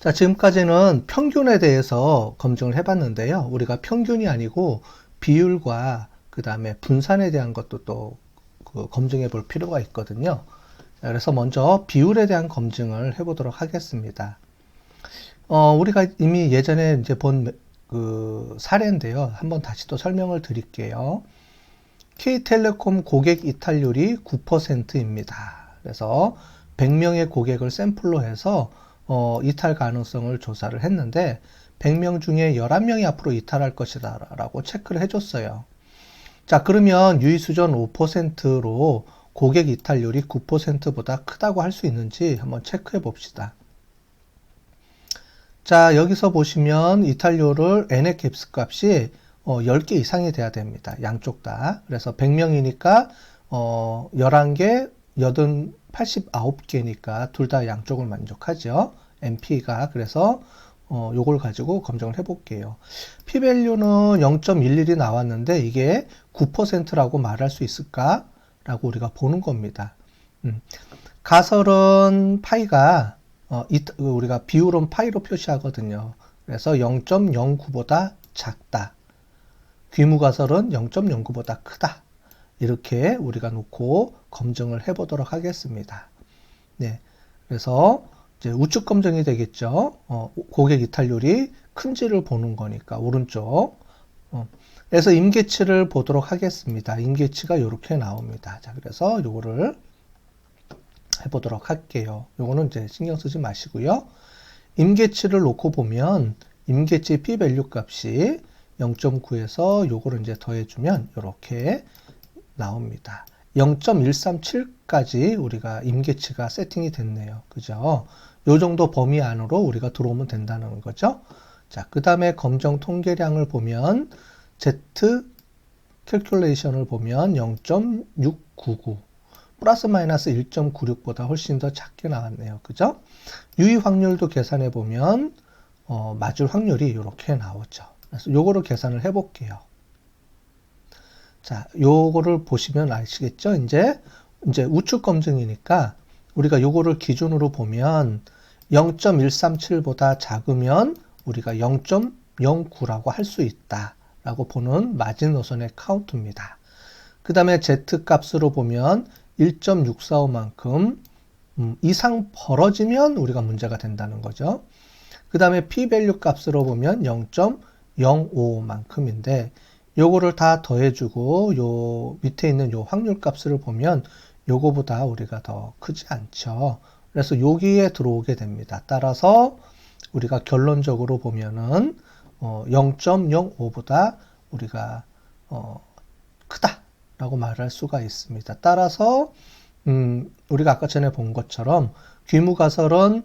자, 지금까지는 평균에 대해서 검증을 해봤는데요. 우리가 평균이 아니고 비율과 그 다음에 분산에 대한 것도 또 검증해 볼 필요가 있거든요. 자, 그래서 먼저 비율에 대한 검증을 해보도록 하겠습니다. 우리가 이미 예전에 이제 본 그 사례인데요. 한번 다시 또 설명을 드릴게요. K텔레콤 고객 이탈률이 9%입니다. 그래서 100명의 고객을 샘플로 해서 이탈 가능성을 조사를 했는데 100명 중에 11명이 앞으로 이탈할 것이다 라고 체크를 해줬어요. 자, 그러면 유의수준 5%로 고객 이탈률이 9%보다 크다고 할 수 있는지 한번 체크해 봅시다. 자, 여기서 보시면 이탈률을 n의 값 값이 10개 이상이 돼야 됩니다. 양쪽 다. 그래서 100명이니까 11개, 89개니까 둘 다 양쪽을 만족하죠. NP가. 그래서 요걸 가지고 검증을 해볼게요. P밸류는 0.11이 나왔는데 이게 9%라고 말할 수 있을까? 라고 우리가 보는 겁니다. 가설은 파이가 우리가 비율은 파이로 표시하거든요. 그래서 0.09보다 작다. 귀무가설은 0.09보다 크다. 이렇게 우리가 놓고 검증을 해보도록 하겠습니다. 네, 그래서 이제 우측 검증이 되겠죠. 고객 이탈률이 큰지를 보는 거니까 오른쪽. 그래서 임계치를 보도록 하겠습니다. 임계치가 이렇게 나옵니다. 자, 그래서 요거를 해보도록 할게요. 요거는 이제 신경 쓰지 마시고요. 임계치를 놓고 보면 임계치 P밸류 값이 0.9에서 요거를 이제 더해주면 이렇게 나옵니다. 0.137까지 우리가 임계치가 세팅이 됐네요. 그죠? 요 정도 범위 안으로 우리가 들어오면 된다는 거죠. 자, 그 다음에 검정 통계량을 보면 Z 캘큘레이션을 보면 0.699 플러스 마이너스 1.96보다 훨씬 더 작게 나왔네요. 그죠? 유의 확률도 계산해 보면 맞을 확률이 이렇게 나오죠. 그래서 요거를 계산을 해 볼게요. 자, 요거를 보시면 아시겠죠? 이제 우측 검증이니까 우리가 요거를 기준으로 보면 0.137보다 작으면 우리가 0.09라고 할 수 있다라고 보는 마지노선의 카운트입니다. 그 다음에 Z 값으로 보면 1.645만큼 이상 벌어지면 우리가 문제가 된다는 거죠. 그 다음에 P밸류 값으로 보면 0.05만큼인데 요거를 다 더해주고 요 밑에 있는 요 확률 값을 보면 요거보다 우리가 더 크지 않죠. 그래서 여기에 들어오게 됩니다. 따라서 우리가 결론적으로 보면은 0.05보다 우리가 크다 라고 말할 수가 있습니다. 따라서 우리가 아까 전에 본 것처럼 귀무가설은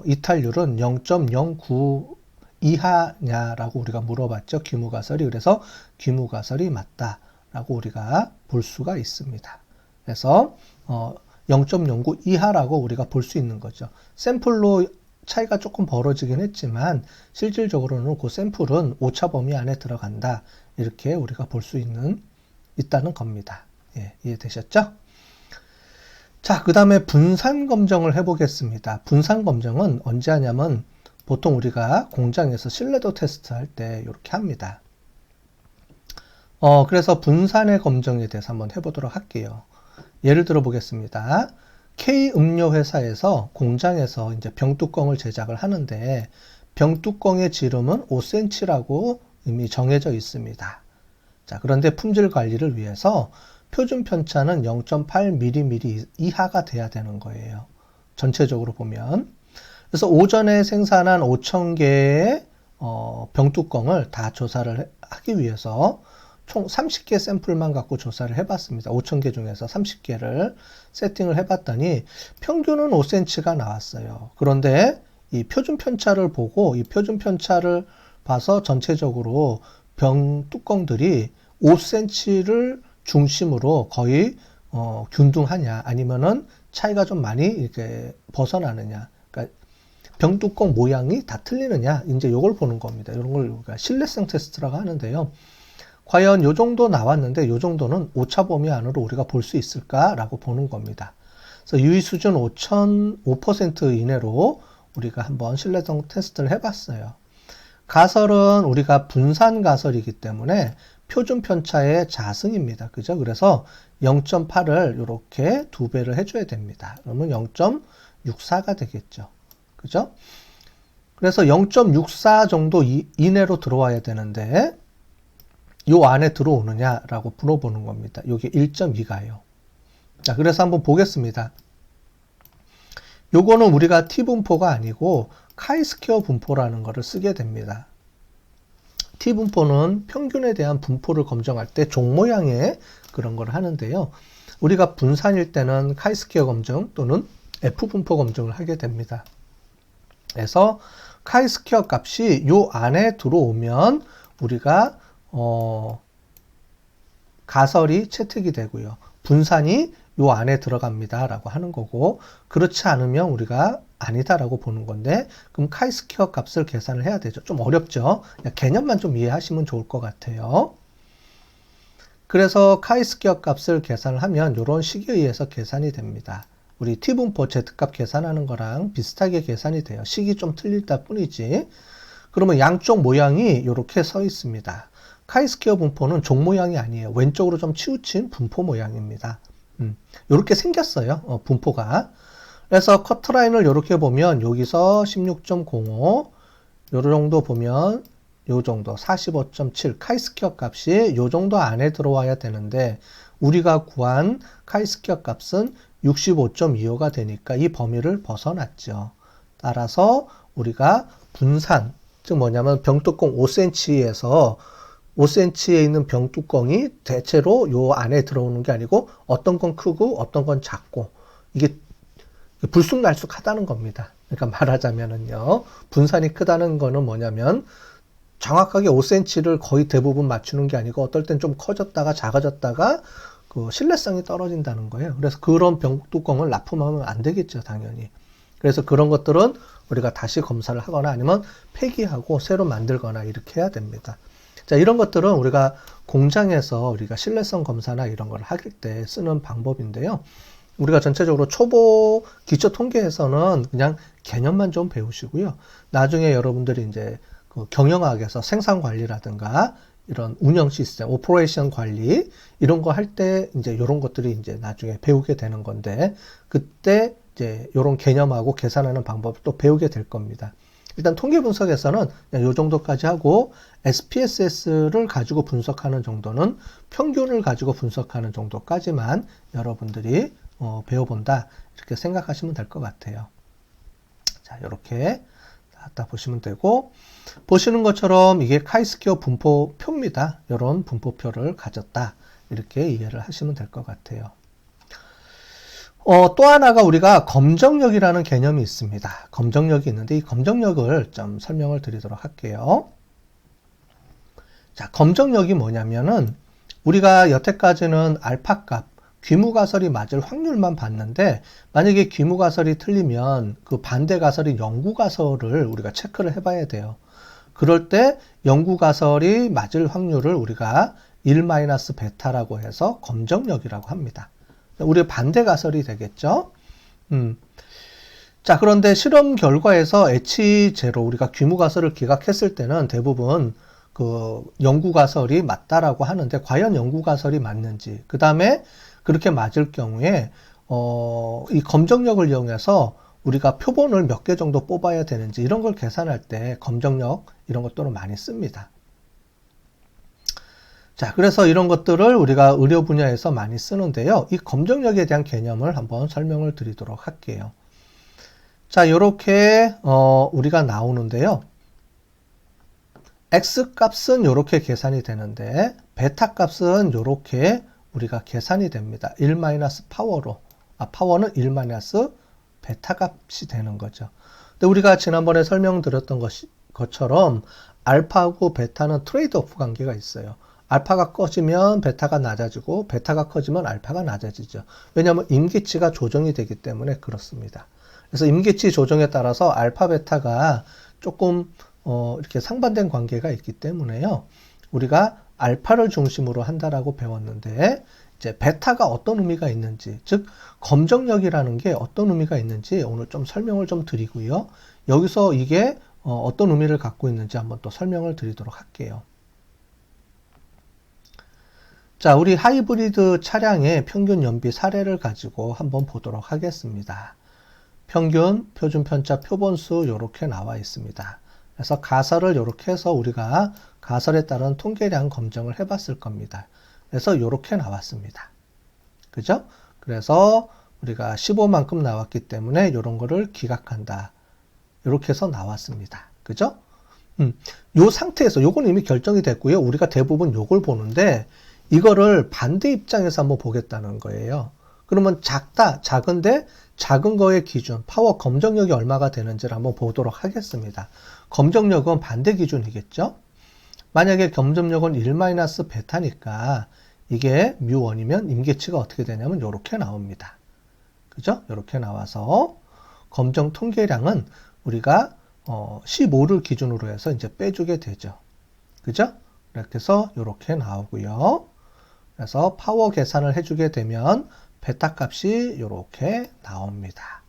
이탈률은 0.09 이하냐라고 우리가 물어봤죠. 귀무가설이. 그래서 귀무가설이 맞다라고 우리가 볼 수가 있습니다. 그래서 0.09 이하라고 우리가 볼 수 있는 거죠. 샘플로 차이가 조금 벌어지긴 했지만 실질적으로는 그 샘플은 오차 범위 안에 들어간다. 이렇게 우리가 볼 수 있다는 겁니다. 예, 이해되셨죠? 자, 그 다음에 분산 검정을 해보겠습니다. 분산 검정은 언제 하냐면 보통 우리가 공장에서 신뢰도 테스트 할 때 이렇게 합니다. 그래서 분산의 검정에 대해서 한번 해보도록 할게요. 예를 들어 보겠습니다. K 음료 회사에서 공장에서 이제 병뚜껑을 제작을 하는데 병뚜껑의 지름은 5cm라고 이미 정해져 있습니다. 자, 그런데 품질 관리를 위해서 표준 편차는 0.8mm 이하가 돼야 되는 거예요. 전체적으로 보면. 그래서 오전에 생산한 5,000개의 병뚜껑을 다 조사를 하기 위해서 총 30개 샘플만 갖고 조사를 해봤습니다. 5,000개 중에서 30개를 세팅을 해봤더니 평균은 5cm가 나왔어요. 그런데 이 표준 편차를 보고 이 표준 편차를 봐서 전체적으로 병뚜껑들이 5cm를 중심으로 거의 균등하냐 아니면은 차이가 좀 많이 이렇게 벗어나느냐, 그러니까 병뚜껑 모양이 다 틀리느냐, 이제 요걸 보는 겁니다. 이런 걸 우리가 신뢰성 테스트라고 하는데요. 과연 요 정도 나왔는데 요 정도는 오차 범위 안으로 우리가 볼 수 있을까라고 보는 겁니다. 그래서 유의 수준 5% 이내로 우리가 한번 신뢰성 테스트를 해봤어요. 가설은 우리가 분산 가설이기 때문에 표준 편차의 자승입니다. 그죠? 그래서 0.8을 이렇게 2배를 해줘야 됩니다. 그러면 0.64가 되겠죠. 그죠? 그래서 0.64 정도 이내로 들어와야 되는데 요 안에 들어오느냐라고 물어보는 겁니다. 요게 1.2가요. 자, 그래서 한번 보겠습니다. 요거는 우리가 T분포가 아니고 카이스퀘어 분포라는 거를 쓰게 됩니다. T분포는 평균에 대한 분포를 검증할 때 종 모양의 그런 걸 하는데요. 우리가 분산일 때는 카이스퀘어 검증 또는 F분포 검증을 하게 됩니다. 그래서 카이스퀘어 값이 요 안에 들어오면 우리가 가설이 채택이 되고요. 분산이 요 안에 들어갑니다 라고 하는 거고, 그렇지 않으면 우리가 아니다라고 보는 건데, 그럼 카이스퀘어 값을 계산을 해야 되죠. 좀 어렵죠. 개념만 좀 이해하시면 좋을 것 같아요. 그래서 카이스퀘어 값을 계산을 하면 이런 식에 의해서 계산이 됩니다. 우리 T분포 Z값 계산하는 거랑 비슷하게 계산이 돼요. 식이 좀 틀릴 뿐이지. 그러면 양쪽 모양이 이렇게 서 있습니다. 카이스퀘어 분포는 종 모양이 아니에요. 왼쪽으로 좀 치우친 분포 모양입니다. 이렇게 생겼어요. 분포가. 그래서 커트라인을 이렇게 보면 여기서 16.05, 요 정도 보면 요 정도 45.7 카이스퀘어 값이 요 정도 안에 들어와야 되는데 우리가 구한 카이스퀘어 값은 65.25가 되니까 이 범위를 벗어났죠. 따라서 우리가 분산, 즉 뭐냐면 병뚜껑 5cm에서 5cm에 있는 병뚜껑이 대체로 요 안에 들어오는 게 아니고 어떤 건 크고 어떤 건 작고 이게 불쑥날쑥하다는 겁니다. 그러니까 말하자면은요. 분산이 크다는 거는 뭐냐면 정확하게 5cm를 거의 대부분 맞추는 게 아니고 어떨 땐 좀 커졌다가 작아졌다가 그 신뢰성이 떨어진다는 거예요. 그래서 그런 병뚜껑을 납품하면 안 되겠죠, 당연히. 그래서 그런 것들은 우리가 다시 검사를 하거나 아니면 폐기하고 새로 만들거나 이렇게 해야 됩니다. 자, 이런 것들은 우리가 공장에서 우리가 신뢰성 검사나 이런 걸 할 때 쓰는 방법인데요. 우리가 전체적으로 초보 기초 통계에서는 그냥 개념만 좀 배우시고요. 나중에 여러분들이 이제 그 경영학에서 생산 관리라든가 이런 운영 시스템, 오퍼레이션 관리 이런 거 할 때 이제 이런 것들이 이제 나중에 배우게 되는 건데 그때 이제 이런 개념하고 계산하는 방법을 또 배우게 될 겁니다. 일단 통계 분석에서는 그냥 이 정도까지 하고 SPSS를 가지고 분석하는 정도는 평균을 가지고 분석하는 정도까지만 여러분들이 배워본다 이렇게 생각하시면 될 것 같아요. 자, 이렇게 딱 보시면 되고 보시는 것처럼 이게 카이스퀘어 분포표입니다. 이런 분포표를 가졌다 이렇게 이해를 하시면 될 것 같아요. 또 하나가 우리가 검정력이라는 개념이 있습니다. 검정력이 있는데 이 검정력을 좀 설명을 드리도록 할게요. 자, 검정력이 뭐냐면은 우리가 여태까지는 알파 값, 귀무가설이 맞을 확률만 봤는데 만약에 귀무가설이 틀리면 그 반대 가설인 영구가설을 우리가 체크를 해봐야 돼요. 그럴 때 영구가설이 맞을 확률을 우리가 1-베타라고 해서 검정력이라고 합니다. 우리 반대 가설이 되겠죠. 자, 그런데 실험 결과에서 H0 우리가 귀무가설을 기각했을 때는 대부분 그 영구가설이 맞다라고 하는데 과연 영구가설이 맞는지 그 다음에 그렇게 맞을 경우에 이 검정력을 이용해서 우리가 표본을 몇 개 정도 뽑아야 되는지 이런 걸 계산할 때 검정력 이런 것들을 많이 씁니다. 자, 그래서 이런 것들을 우리가 의료 분야에서 많이 쓰는데요. 이 검정력에 대한 개념을 한번 설명을 드리도록 할게요. 자, 요렇게 우리가 나오는데요. X 값은 이렇게 계산이 되는데 베타 값은 이렇게 우리가 계산이 됩니다. 1-파워로. 파워는 1-베타 값이 되는 거죠. 근데 우리가 지난번에 설명드렸던 것처럼 알파하고 베타는 트레이드오프 관계가 있어요. 알파가 커지면 베타가 낮아지고 베타가 커지면 알파가 낮아지죠. 왜냐하면 임계치가 조정이 되기 때문에 그렇습니다. 그래서 임계치 조정에 따라서 알파 베타가 조금 이렇게 상반된 관계가 있기 때문에요. 우리가 알파를 중심으로 한다라고 배웠는데 이제 베타가 어떤 의미가 있는지, 즉 검정력이라는 게 어떤 의미가 있는지 오늘 좀 설명을 좀 드리고요. 여기서 이게 어떤 의미를 갖고 있는지 한번 또 설명을 드리도록 할게요. 자, 우리 하이브리드 차량의 평균 연비 사례를 가지고 한번 보도록 하겠습니다. 평균, 표준 편차, 표본수 이렇게 나와 있습니다. 그래서 가설을 이렇게 해서 우리가 가설에 따른 통계량 검증을 해봤을 겁니다. 그래서 이렇게 나왔습니다. 그죠? 그래서 우리가 15만큼 나왔기 때문에 이런 거를 기각한다. 이렇게 해서 나왔습니다. 그죠? 요 상태에서 요건 이미 결정이 됐고요. 우리가 대부분 요걸 보는데 이거를 반대 입장에서 한번 보겠다는 거예요. 그러면 작다, 작은데 작은 거의 기준, 파워 검정력이 얼마가 되는지를 한번 보도록 하겠습니다. 검정력은 반대 기준이겠죠? 만약에 검정력은 1-베타니까 이게 μ1이면 임계치가 어떻게 되냐면 이렇게 나옵니다. 그죠? 이렇게 나와서 검정 통계량은 우리가 15를 기준으로 해서 이제 빼주게 되죠. 그죠? 이렇게 해서 이렇게 나오고요. 그래서 파워 계산을 해주게 되면 베타 값이 이렇게 나옵니다.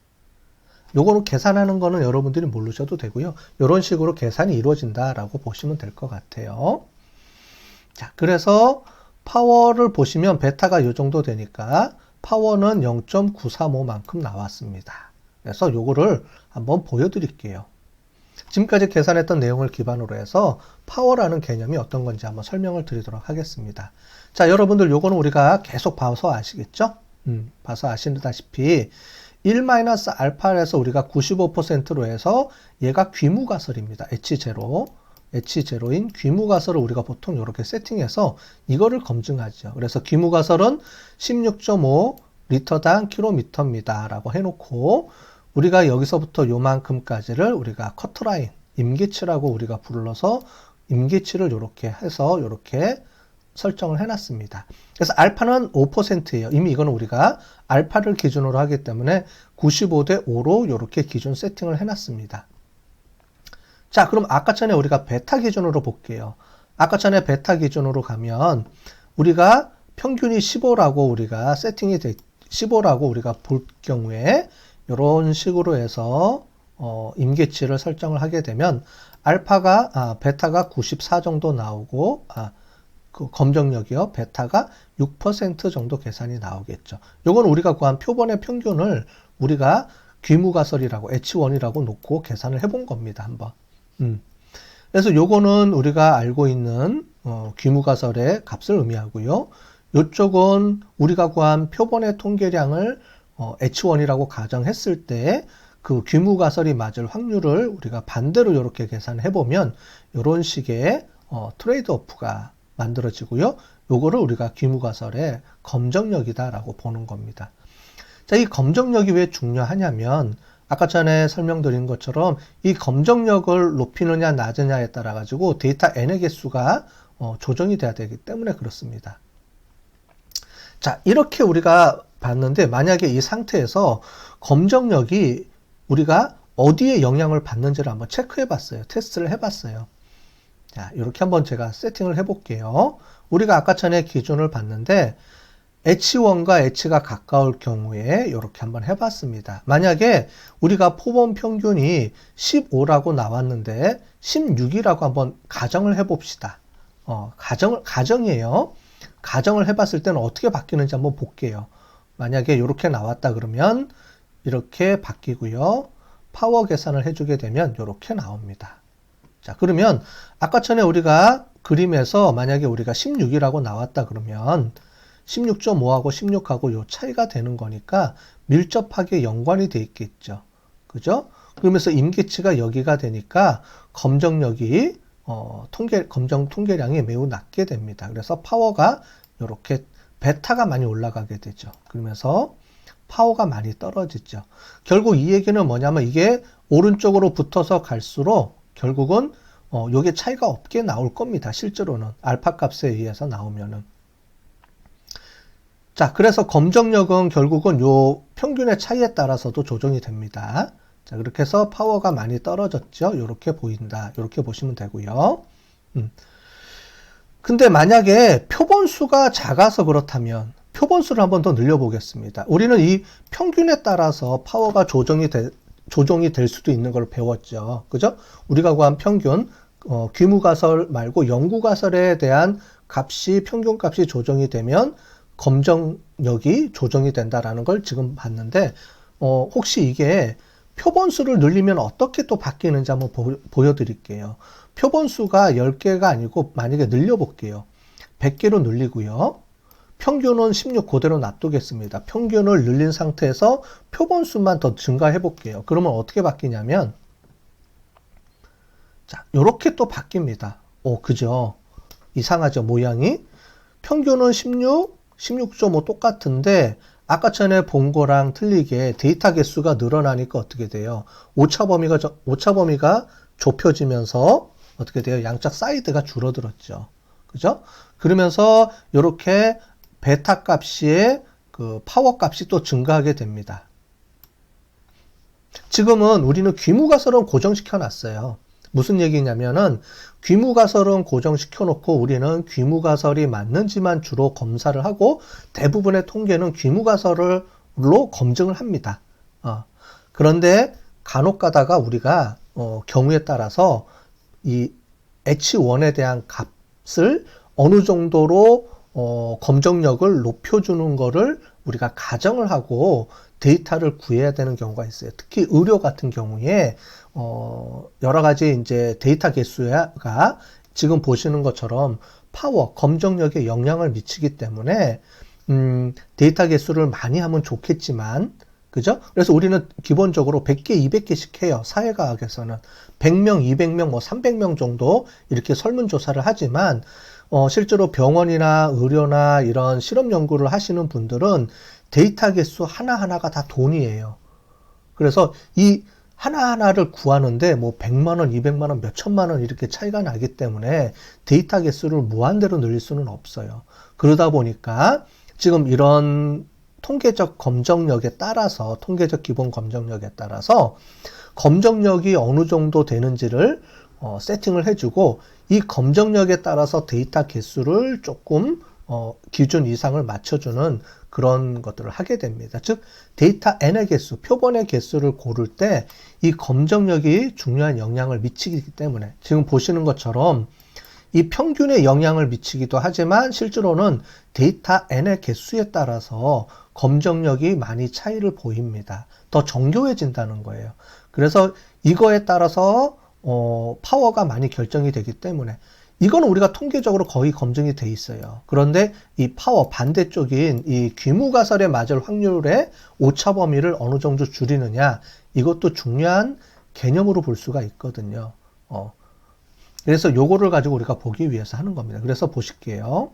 요거는 계산하는 거는 여러분들이 모르셔도 되고요. 이런 식으로 계산이 이루어진다라고 보시면 될 것 같아요. 자, 그래서 파워를 보시면 베타가 이 정도 되니까 파워는 0.935만큼 나왔습니다. 그래서 요거를 한번 보여드릴게요. 지금까지 계산했던 내용을 기반으로 해서 파워라는 개념이 어떤 건지 한번 설명을 드리도록 하겠습니다. 자, 여러분들 요거는 우리가 계속 봐서 아시겠죠? 봐서 아시다시피 1-알파에서 우리가 95%로 해서 얘가 귀무가설입니다. H0인 귀무가설을 우리가 보통 이렇게 세팅해서 이거를 검증하죠. 그래서 귀무가설은 16.5 리터당 킬로미터입니다. 라고 해놓고 우리가 여기서부터 요만큼까지를 우리가 커트라인, 임계치라고 우리가 불러서 임계치를 이렇게 해서 이렇게 설정을 해놨습니다. 그래서 알파는 5%예요. 이미 이거는 우리가 알파를 기준으로 하기 때문에 95대 5로 이렇게 기준 세팅을 해놨습니다. 자, 그럼 아까 전에 우리가 베타 기준으로 볼게요. 아까 전에 베타 기준으로 가면 우리가 평균이 15라고 우리가 세팅이 15라고 우리가 볼 경우에 이런 식으로 해서 임계치를 설정을 하게 되면 베타가 94 정도 나오고 그 검정력이요. 베타가 6% 정도 계산이 나오겠죠. 요건 우리가 구한 표본의 평균을 우리가 귀무가설이라고 H1이라고 놓고 계산을 해본 겁니다. 한번. 그래서 요거는 우리가 알고 있는 귀무가설의 값을 의미하고요. 요쪽은 우리가 구한 표본의 통계량을 H1이라고 가정했을 때 그 귀무가설이 맞을 확률을 우리가 반대로 이렇게 계산해 보면 이런 식의 트레이드 오프가 만들어지고요. 요거를 우리가 귀무가설의 검정력이다라고 보는 겁니다. 자, 이 검정력이 왜 중요하냐면 아까 전에 설명드린 것처럼 이 검정력을 높이느냐 낮으냐에 따라 가지고 데이터 n의 개수가 조정이 돼야 되기 때문에 그렇습니다. 자, 이렇게 우리가 봤는데 만약에 이 상태에서 검정력이 우리가 어디에 영향을 받는지를 한번 체크해 봤어요. 테스트를 해 봤어요. 자, 이렇게 한번 제가 세팅을 해 볼게요. 우리가 아까 전에 기준을 봤는데 H1과 H가 가까울 경우에 이렇게 한번 해봤습니다. 만약에 우리가 표본 평균이 15라고 나왔는데 16이라고 한번 가정을 해봅시다. 가정이에요. 가정을 해봤을 때는 어떻게 바뀌는지 한번 볼게요. 만약에 이렇게 나왔다 그러면 이렇게 바뀌고요. 파워 계산을 해주게 되면 이렇게 나옵니다. 자, 그러면 아까 전에 우리가 그림에서 만약에 우리가 16이라고 나왔다 그러면 16.5하고 16하고 요 차이가 되는 거니까 밀접하게 연관이 돼 있겠죠. 그죠? 그러면서 임계치가 여기가 되니까 검정력이 검정 통계량이 매우 낮게 됩니다. 그래서 파워가 이렇게 베타가 많이 올라가게 되죠. 그러면서 파워가 많이 떨어지죠. 결국 이 얘기는 뭐냐면 이게 오른쪽으로 붙어서 갈수록 결국은 요게 차이가 없게 나올 겁니다. 실제로는 알파 값에 의해서 나오면은. 자, 그래서 검정력은 결국은 요 평균의 차이에 따라서도 조정이 됩니다. 자, 그렇게 해서 파워가 많이 떨어졌죠. 이렇게 보인다. 이렇게 보시면 되고요. 근데 만약에 표본수가 작아서 그렇다면 표본수를 한번 더 늘려보겠습니다. 우리는 이 평균에 따라서 파워가 조정이 될 수도 있는 걸 배웠죠. 그죠? 우리가 구한 평균, 귀무가설 말고 영구가설에 대한 평균값이 조정이 되면 검정력이 조정이 된다라는 걸 지금 봤는데, 혹시 이게 표본수를 늘리면 어떻게 또 바뀌는지 한번 보여드릴게요. 표본수가 10개가 아니고 만약에 늘려볼게요. 100개로 늘리고요. 평균은 16 그대로 놔두겠습니다. 평균을 늘린 상태에서 표본수만 더 증가해 볼게요. 그러면 어떻게 바뀌냐면, 자, 요렇게 또 바뀝니다. 그죠? 이상하죠, 모양이? 평균은 16.5 똑같은데, 아까 전에 본 거랑 틀리게 데이터 개수가 늘어나니까 어떻게 돼요? 오차 범위가 좁혀지면서 어떻게 돼요? 양쪽 사이드가 줄어들었죠. 그죠? 그러면서 이렇게 베타 값의 그 파워 값이 또 증가하게 됩니다. 지금은 우리는 귀무가설은 고정시켜 놨어요. 무슨 얘기냐면은 귀무가설은 고정시켜 놓고 우리는 귀무가설이 맞는지만 주로 검사를 하고 대부분의 통계는 귀무가설로 검증을 합니다. 그런데 간혹 가다가 우리가 경우에 따라서 이 H1에 대한 값을 어느 정도로 검정력을 높여주는 거를 우리가 가정을 하고 데이터를 구해야 되는 경우가 있어요. 특히 의료 같은 경우에 여러 가지 이제 데이터 개수가 지금 보시는 것처럼 파워, 검정력에 영향을 미치기 때문에 데이터 개수를 많이 하면 좋겠지만, 그죠? 그래서 우리는 기본적으로 100개, 200개씩 해요. 사회과학에서는 100명, 200명, 300명 정도 이렇게 설문조사를 하지만 실제로 병원이나 의료나 이런 실험 연구를 하시는 분들은 데이터 개수 하나하나가 다 돈이에요. 그래서 이 하나하나를 구하는데 100만 원, 200만 원, 몇천만 원 이렇게 차이가 나기 때문에 데이터 개수를 무한대로 늘릴 수는 없어요. 그러다 보니까 지금 이런 통계적 검정력에 따라서, 통계적 기본 검정력에 따라서 검정력이 어느 정도 되는지를 세팅을 해주고 이 검정력에 따라서 데이터 개수를 조금 기준 이상을 맞춰주는 그런 것들을 하게 됩니다. 즉 데이터 N의 개수, 표본의 개수를 고를 때 이 검정력이 중요한 영향을 미치기 때문에 지금 보시는 것처럼 이 평균에 영향을 미치기도 하지만 실제로는 데이터 N의 개수에 따라서 검정력이 많이 차이를 보입니다. 더 정교해진다는 거예요. 그래서 이거에 따라서 파워가 많이 결정이 되기 때문에 이거는 우리가 통계적으로 거의 검증이 돼 있어요. 그런데 이 파워 반대쪽인 이 귀무가설에 맞을 확률의 오차 범위를 어느 정도 줄이느냐, 이것도 중요한 개념으로 볼 수가 있거든요. 그래서 요거를 가지고 우리가 보기 위해서 하는 겁니다. 그래서 보실게요.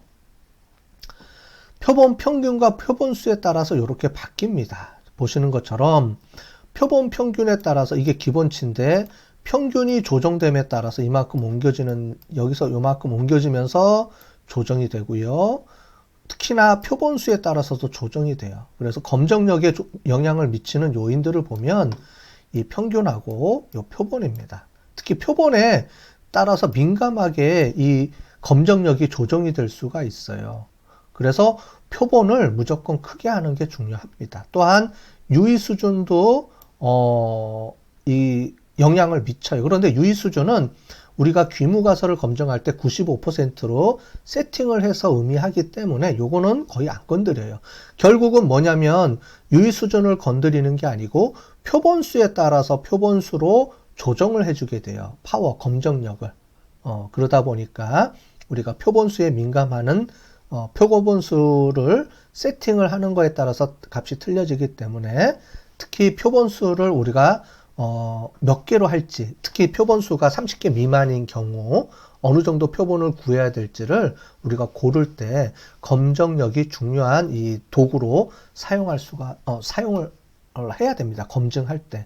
표본 평균과 표본수에 따라서 이렇게 바뀝니다. 보시는 것처럼 표본 평균에 따라서 이게 기본치인데 평균이 조정됨에 따라서 이만큼 옮겨지는, 여기서 이만큼 옮겨지면서 조정이 되고요. 특히나 표본수에 따라서도 조정이 돼요. 그래서 검정력에 영향을 미치는 요인들을 보면 이 평균하고 이 표본입니다. 특히 표본에 따라서 민감하게 이 검정력이 조정이 될 수가 있어요. 그래서 표본을 무조건 크게 하는 게 중요합니다. 또한 유의 수준도 이 영향을 미쳐요. 그런데 유의 수준은 우리가 귀무가설을 검증할 때 95%로 세팅을 해서 의미하기 때문에 요거는 거의 안 건드려요. 결국은 뭐냐면 유의 수준을 건드리는 게 아니고 표본수에 따라서 표본수로 조정을 해주게 돼요. 파워, 검정력을. 그러다 보니까 우리가 표본수에 민감하는 표본수를 세팅을 하는 거에 따라서 값이 틀려지기 때문에 특히 표본수를 우리가 몇 개로 할지, 특히 표본수가 30개 미만인 경우 어느 정도 표본을 구해야 될지를 우리가 고를 때 검정력이 중요한 이 도구로 사용을 해야 됩니다. 검증할 때.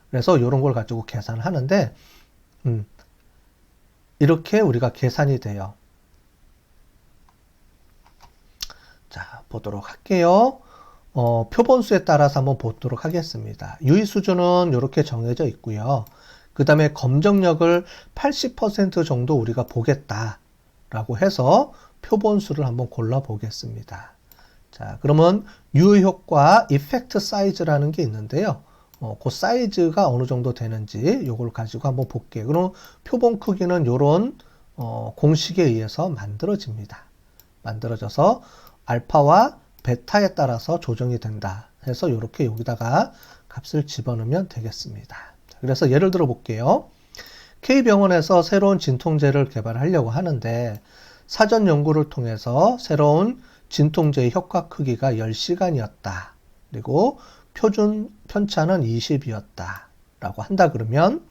그래서 이런 걸 가지고 계산을 하는데 이렇게 우리가 계산이 돼요. 자, 보도록 할게요. 표본수에 따라서 한번 보도록 하겠습니다. 유의 수준은 이렇게 정해져 있고요. 그 다음에 검정력을 80% 정도 우리가 보겠다라고 해서 표본수를 한번 골라 보겠습니다. 자, 그러면 유효과 이펙트 사이즈라는 게 있는데요. 그 사이즈가 어느 정도 되는지 요걸 가지고 한번 볼게요. 그럼 표본 크기는 요런 공식에 의해서 만들어집니다. 만들어져서 알파와 베타에 따라서 조정이 된다 해서 이렇게 여기다가 값을 집어넣으면 되겠습니다. 그래서 예를 들어 볼게요. K병원에서 새로운 진통제를 개발하려고 하는데 사전 연구를 통해서 새로운 진통제의 효과 크기가 10시간이었다. 그리고 표준 편차는 20이었다. 라고 한다 그러면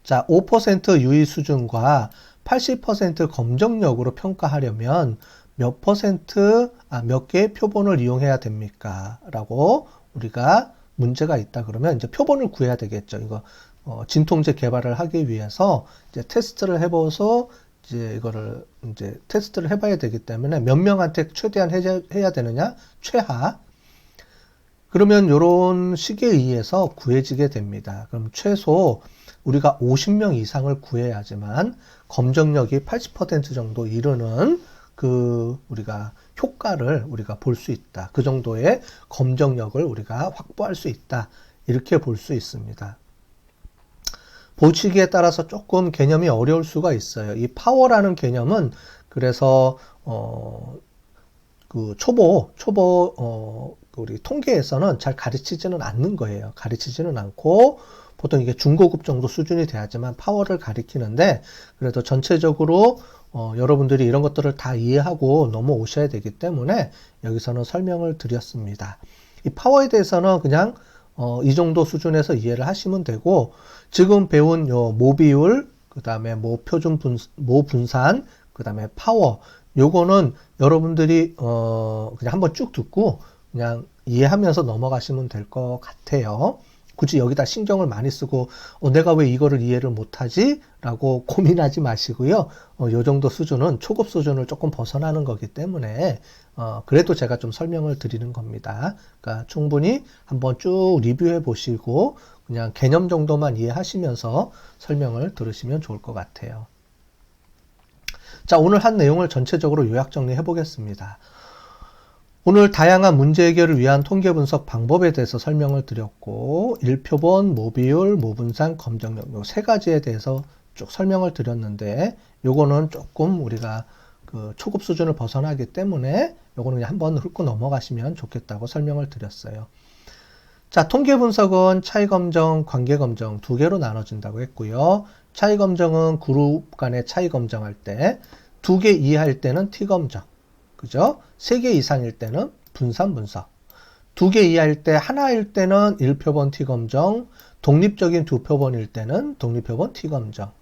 자, 5% 유의 수준과 80% 검정력으로 평가하려면 몇 개의 표본을 이용해야 됩니까? 라고 우리가 문제가 있다 그러면 이제 표본을 구해야 되겠죠. 이거 진통제 개발을 하기 위해서 이제 테스트를 해봐서 이제 이거를 이제 테스트를 해봐야 되기 때문에 몇 명한테 최대한 해야 되느냐? 최하. 그러면 이런 식에 의해서 구해지게 됩니다. 그럼 최소 우리가 50명 이상을 구해야지만 검정력이 80% 정도 이르는 그 우리가 효과를 우리가 볼 수 있다. 그 정도의 검정력을 우리가 확보할 수 있다. 이렇게 볼 수 있습니다. 보시기에 따라서 조금 개념이 어려울 수가 있어요. 이 파워라는 개념은 그래서 그 초보 우리 통계에서는 잘 가르치지는 않는 거예요. 가르치지는 않고 보통 이게 중고급 정도 수준이 돼야지만 파워를 가리키는데 그래도 전체적으로 여러분들이 이런 것들을 다 이해하고 넘어오셔야 되기 때문에 여기서는 설명을 드렸습니다. 이 파워에 대해서는 그냥 이 정도 수준에서 이해를 하시면 되고 지금 배운 요 모비율, 그 다음에 모분산, 그 다음에 파워 요거는 여러분들이 그냥 한번 쭉 듣고 그냥 이해하면서 넘어가시면 될 것 같아요. 굳이 여기다 신경을 많이 쓰고 내가 왜 이거를 이해를 못하지? 라고 고민하지 마시고요. 요 정도 수준은 초급 수준을 조금 벗어나는 거기 때문에 그래도 제가 좀 설명을 드리는 겁니다. 그러니까 충분히 한번 쭉 리뷰해 보시고 그냥 개념 정도만 이해하시면서 설명을 들으시면 좋을 것 같아요. 자, 오늘 한 내용을 전체적으로 요약 정리해 보겠습니다. 오늘 다양한 문제 해결을 위한 통계 분석 방법에 대해서 설명을 드렸고 1표본, 모비율, 모분산, 검정력 요 세 가지에 대해서 쭉 설명을 드렸는데 요거는 조금 우리가 그 초급 수준을 벗어나기 때문에 요거는 그냥 한번 훑고 넘어가시면 좋겠다고 설명을 드렸어요. 자, 통계 분석은 차이 검정, 관계 검정 두 개로 나눠진다고 했고요. 차이 검정은 그룹 간의 차이 검정할 때, 2개 이하일 때는 T 검정. 그죠? 3개 이상일 때는 분산 분석. 2개 이하일 때 하나일 때는 1표본 T 검정, 독립적인 2표본일 때는 독립표본 T 검정.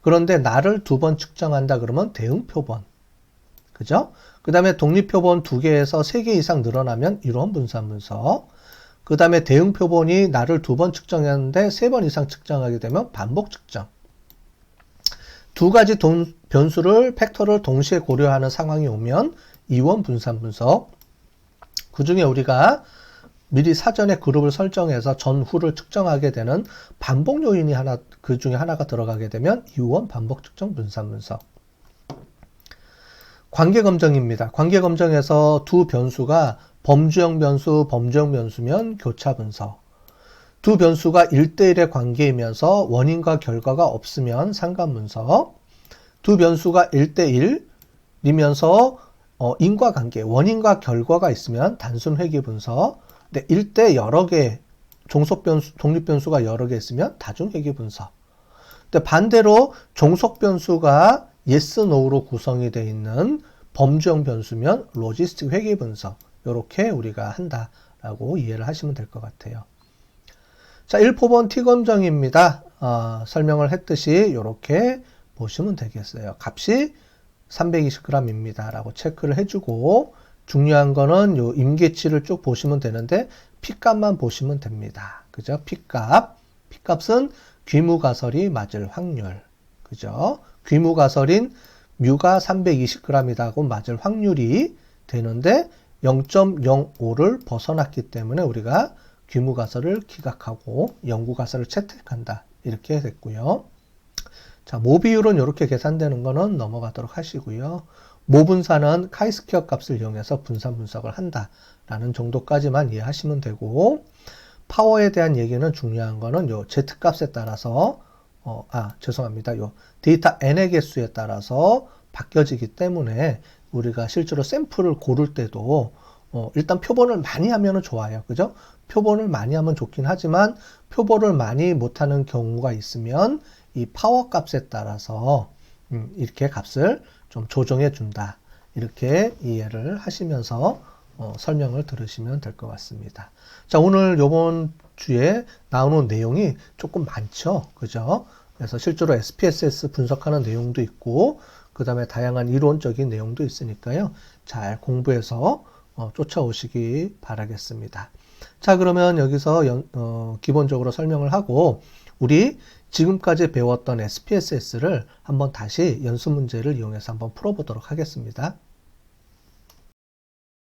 그런데 나를 2번 측정한다 그러면 대응 표본. 그죠? 그 다음에 독립표본 2개에서 3개 이상 늘어나면 일원 분산 분석. 그 다음에 대응 표본이 나를 2번 측정했는데 3번 이상 측정하게 되면 반복 측정. 두 가지 변수를 팩터를 동시에 고려하는 상황이 오면 이원 분산 분석. 그 중에 우리가 미리 사전에 그룹을 설정해서 전후를 측정하게 되는 반복 요인이 그 중에 하나가 들어가게 되면 이원 반복 측정 분산 분석. 관계 검정입니다. 관계 검정에서 두 변수가 범주형 변수, 범주형 변수면 교차 분석. 두 변수가 1대1의 관계이면서 원인과 결과가 없으면 상관 분석. 두 변수가 1대1이면서 인과관계, 원인과 결과가 있으면 단순 회귀 분석. 근데 1대 여러 개, 종속 변수, 독립 변수가 여러 개 있으면 다중 회귀 분석. 근데 반대로 종속 변수가 yes, no로 구성이 되어 있는 범주형 변수면 로지스틱 회귀 분석. 이렇게 우리가 한다라고 이해를 하시면 될 것 같아요. 자, 1표본 T 검정입니다. 설명을 했듯이 이렇게 보시면 되겠어요. 값이 320g입니다. 라고 체크를 해주고 중요한 거는 요 임계치를 쭉 보시면 되는데 P값만 보시면 됩니다. 그죠? P값은 귀무가설이 맞을 확률. 그죠? 귀무가설인 뮤가 320g이라고 맞을 확률이 되는데 0.05를 벗어났기 때문에 우리가 귀무가설을 기각하고 영구가설을 채택한다. 이렇게 됐고요. 자, 모비율은 이렇게 계산되는 거는 넘어가도록 하시고요. 모분사는 카이스퀘어 값을 이용해서 분산 분석을 한다라는 정도까지만 이해하시면 되고, 파워에 대한 얘기는 중요한 거는 요 Z값에 따라서 죄송합니다. 요 데이터 n의 개수에 따라서 바뀌어지기 때문에 우리가 실제로 샘플을 고를 때도 일단 표본을 많이 하면 좋아요. 그죠? 표본을 많이 하면 좋긴 하지만 표본을 많이 못하는 경우가 있으면 이 파워 값에 따라서 이렇게 값을 좀 조정해 준다. 이렇게 이해를 하시면서 설명을 들으시면 될 것 같습니다. 자, 오늘 요번 주에 나오는 내용이 조금 많죠. 그죠? 그래서 실제로 SPSS 분석하는 내용도 있고, 그 다음에 다양한 이론적인 내용도 있으니까요. 잘 공부해서 쫓아오시기 바라겠습니다. 자, 그러면 여기서 기본적으로 설명을 하고, 우리 지금까지 배웠던 SPSS를 한번 다시 연습 문제를 이용해서 한번 풀어보도록 하겠습니다.